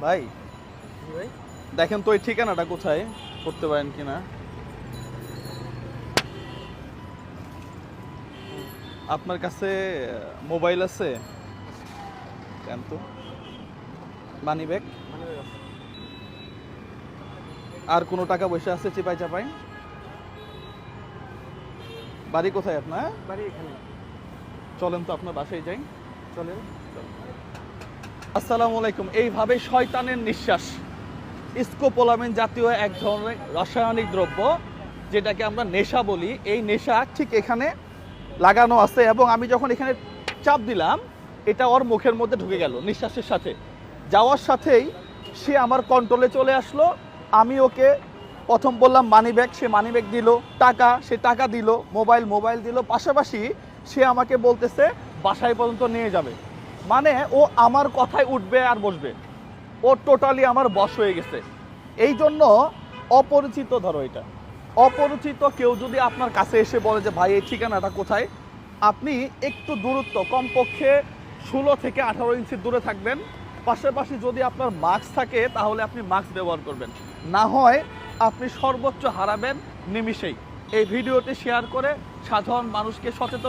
ভাই ভাই দেখেন তো এই ঠিকানাটা কোথায়, করতে পারেন কিনা। আপনার কাছে মোবাইল আছে? কেন তো মানি ব্যাগ মানে আর কোনো টাকা পয়সা আছে চিপাই চাপাই? বাড়ি কোথায় আপনার? বাড়ি এখানে। চলেন তো আপনার বাসায় যাই। চলেন। আসসালামু আলাইকুম। এইভাবে শয়তানের নিঃশ্বাস, স্কোপোলামিন জাতীয় এক ধরনের রাসায়নিক দ্রব্য যেটাকে আমরা নেশা বলি, এই নেশা ঠিক এখানে লাগানো আছে এবং আমি যখন এখানে চাপ দিলাম এটা ওর মুখের মধ্যে ঢুকে গেল। নিঃশ্বাসের সাথে যাওয়ার সাথেই সে আমার কন্ট্রোলে চলে আসলো। আমি ওকে প্রথম বললাম মানি ব্যাগ, সে মানি ব্যাগ দিল, টাকা সে টাকা দিল, মোবাইল দিল, পাশাপাশি সে আমাকে বলতেছে বাসায় পর্যন্ত নিয়ে যাবে। মানে ও আমার কথায় উঠবে আর বসবে, ও টোটালি আমার বশ হয়ে গেছে। এই জন্য অপরিচিত, ধরো এটা অপরিচিত কেউ যদি আপনার কাছে এসে বলে যে ভাই এই ঠিকানাটা কোথায়, আপনি একটু দূরত্ব কমপক্ষে 16 থেকে 18 ইঞ্চি দূরে থাকবেন। পাশাপাশি যদি আপনার মাস্ক থাকে তাহলে আপনি মাস্ক ব্যবহার করবেন, না হয় আপনি সর্বোচ্চ হারাবেন নিমিষেই। এই ভিডিওটি শেয়ার করে সাধারণ মানুষকে সচেতন